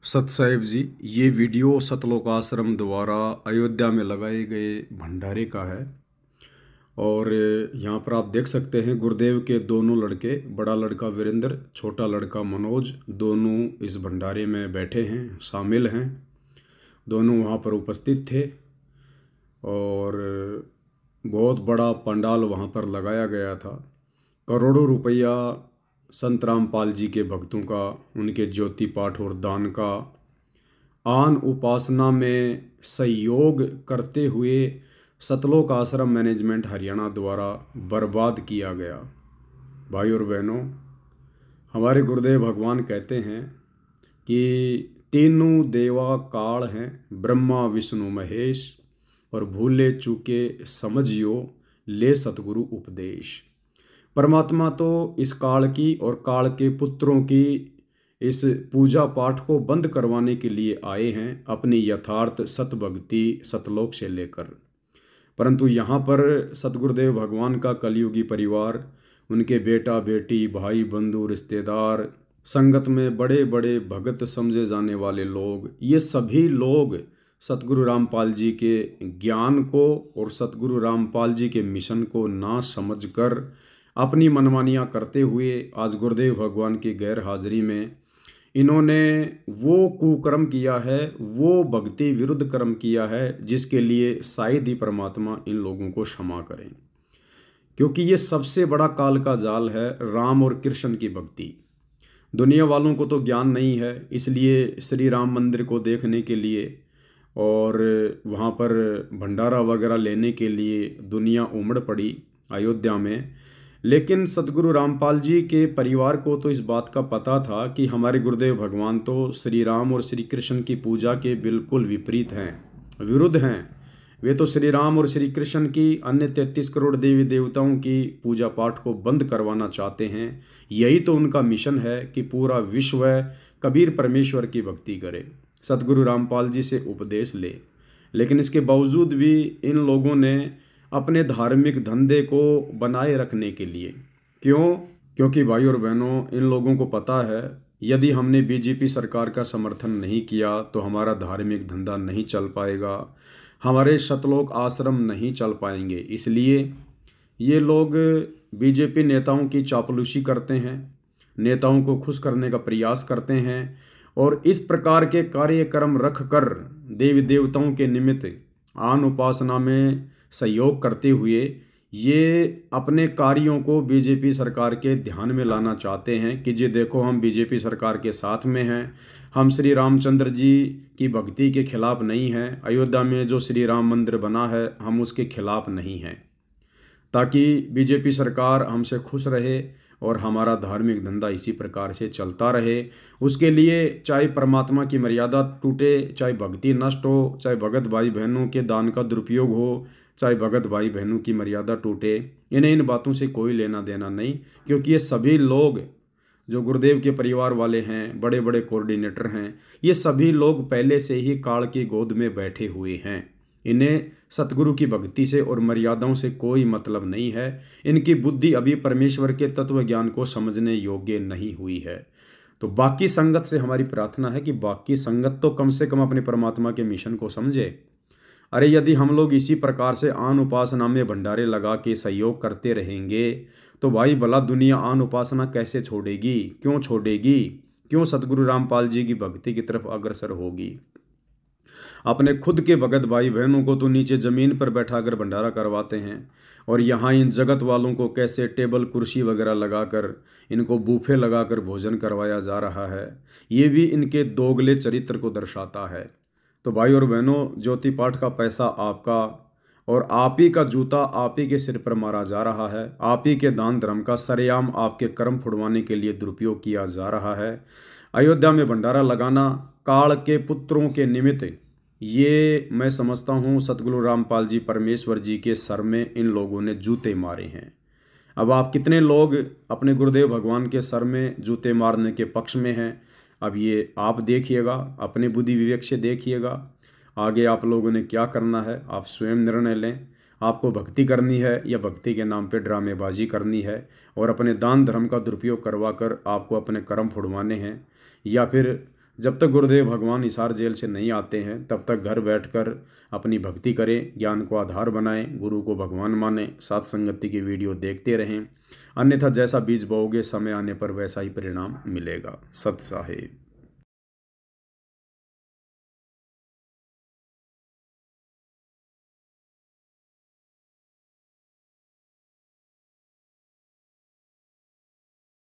सत साहिब जी, ये वीडियो सतलोक आश्रम द्वारा अयोध्या में लगाए गए भंडारे का है। और यहाँ पर आप देख सकते हैं गुरुदेव के दोनों लड़के, बड़ा लड़का वीरेंद्र, छोटा लड़का मनोज, दोनों इस भंडारे में बैठे हैं, शामिल हैं। दोनों वहाँ पर उपस्थित थे और बहुत बड़ा पंडाल वहाँ पर लगाया गया था। करोड़ों रुपया संत रामपाल जी के भक्तों का, उनके ज्योति पाठ और दान का आन उपासना में सहयोग करते हुए सतलोक आश्रम मैनेजमेंट हरियाणा द्वारा बर्बाद किया गया। भाई और बहनों, हमारे गुरुदेव भगवान कहते हैं कि तीनों देवा काल हैं, ब्रह्मा विष्णु महेश, और भूले चूके समझियो ले सतगुरु उपदेश। परमात्मा तो इस काल की और काल के पुत्रों की इस पूजा पाठ को बंद करवाने के लिए आए हैं, अपनी यथार्थ सतभक्ति सतलोक से लेकर। परंतु यहाँ पर सतगुरुदेव भगवान का कलयुगी परिवार, उनके बेटा बेटी, भाई बंधु, रिश्तेदार, संगत में बड़े बड़े भगत समझे जाने वाले लोग, ये सभी लोग सतगुरु रामपाल जी के ज्ञान को और सतगुरु रामपाल जी के मिशन को ना समझकर अपनी मनमानियाँ करते हुए आज गुरुदेव भगवान की गैर हाजिरी में इन्होंने वो कुकर्म किया है, वो भक्ति विरुद्ध कर्म किया है, जिसके लिए शायद ही परमात्मा इन लोगों को क्षमा करें। क्योंकि ये सबसे बड़ा काल का जाल है, राम और कृष्ण की भक्ति। दुनिया वालों को तो ज्ञान नहीं है, इसलिए श्री राम मंदिर को देखने के लिए और वहाँ पर भंडारा वगैरह लेने के लिए दुनिया उमड़ पड़ी अयोध्या में। लेकिन सतगुरु रामपाल जी के परिवार को तो इस बात का पता था कि हमारे गुरुदेव भगवान तो श्री राम और श्री कृष्ण की पूजा के बिल्कुल विपरीत हैं, विरुद्ध हैं। वे तो श्री राम और श्री कृष्ण की अन्य 33 करोड़ देवी देवताओं की पूजा पाठ को बंद करवाना चाहते हैं। यही तो उनका मिशन है कि पूरा विश्व कबीर परमेश्वर की भक्ति करे, सतगुरु रामपाल जी से उपदेश ले। लेकिन इसके बावजूद भी इन लोगों ने अपने धार्मिक धंधे को बनाए रखने के लिए, क्योंकि भाई और बहनों, इन लोगों को पता है यदि हमने बीजेपी सरकार का समर्थन नहीं किया तो हमारा धार्मिक धंधा नहीं चल पाएगा, हमारे सतलोक आश्रम नहीं चल पाएंगे। इसलिए ये लोग बीजेपी नेताओं की चापलूसी करते हैं, नेताओं को खुश करने का प्रयास करते हैं और इस प्रकार के कार्यक्रम रख कर देवी देवताओं के निमित्त आन उपासना में सहयोग करते हुए ये अपने कार्यों को बीजेपी सरकार के ध्यान में लाना चाहते हैं कि जी देखो, हम बीजेपी सरकार के साथ में हैं, हम श्री रामचंद्र जी की भक्ति के खिलाफ नहीं हैं, अयोध्या में जो श्री राम मंदिर बना है हम उसके खिलाफ नहीं हैं, ताकि बीजेपी सरकार हमसे खुश रहे और हमारा धार्मिक धंधा इसी प्रकार से चलता रहे। उसके लिए चाहे परमात्मा की मर्यादा टूटे, चाहे भक्ति नष्ट हो, चाहे भगत भाई बहनों के दान का दुरुपयोग हो, चाहे भगत भाई बहनों की मर्यादा टूटे, इन्हें इन बातों से कोई लेना देना नहीं। क्योंकि ये सभी लोग जो गुरुदेव के परिवार वाले हैं, बड़े बड़े कोऑर्डिनेटर हैं, ये सभी लोग पहले से ही काल की गोद में बैठे हुए हैं। इन्हें सतगुरु की भक्ति से और मर्यादाओं से कोई मतलब नहीं है। इनकी बुद्धि अभी परमेश्वर के तत्व ज्ञान को समझने योग्य नहीं हुई है। तो बाकी संगत से हमारी प्रार्थना है कि बाकी संगत तो कम से कम अपने परमात्मा के मिशन को समझे। अरे यदि हम लोग इसी प्रकार से आन उपासना में भंडारे लगा के सहयोग करते रहेंगे तो भाई भला दुनिया आन उपासना कैसे छोड़ेगी, क्यों छोड़ेगी, क्यों सतगुरु रामपाल जी की भक्ति की तरफ अग्रसर होगी। अपने खुद के भगत भाई बहनों को तो नीचे ज़मीन पर बैठाकर भंडारा करवाते हैं और यहाँ इन जगत वालों को कैसे टेबल कुर्सी वगैरह लगाकर, इनको बूफे लगाकर भोजन करवाया जा रहा है। ये भी इनके दोगले चरित्र को दर्शाता है। तो भाई और बहनों, ज्योति पाठ का पैसा आपका और आप ही का जूता आप ही के सिर पर मारा जा रहा है। आप ही के दान धर्म का सरेआम आपके कर्म फुड़वाने के लिए दुरुपयोग किया जा रहा है। अयोध्या में भंडारा लगाना काल के पुत्रों के निमित्त, ये मैं समझता हूँ सतगुरु रामपाल जी परमेश्वर जी के सर में इन लोगों ने जूते मारे हैं। अब आप कितने लोग अपने गुरुदेव भगवान के सर में जूते मारने के पक्ष में हैं, अब ये आप देखिएगा, अपने बुद्धि विवेक से देखिएगा। आगे आप लोगों ने क्या करना है, आप स्वयं निर्णय लें। आपको भक्ति करनी है या भक्ति के नाम पे ड्रामेबाजी करनी है और अपने दान धर्म का दुरुपयोग करवा कर आपको अपने कर्म फुड़वाने हैं, या फिर जब तक गुरुदेव भगवान हिसार जेल से नहीं आते हैं तब तक घर बैठकर अपनी भक्ति करें, ज्ञान को आधार बनाएं, गुरु को भगवान मानें, साथ संगति की वीडियो देखते रहें। अन्यथा जैसा बीज बोओगे समय आने पर वैसा ही परिणाम मिलेगा। सत साहिब।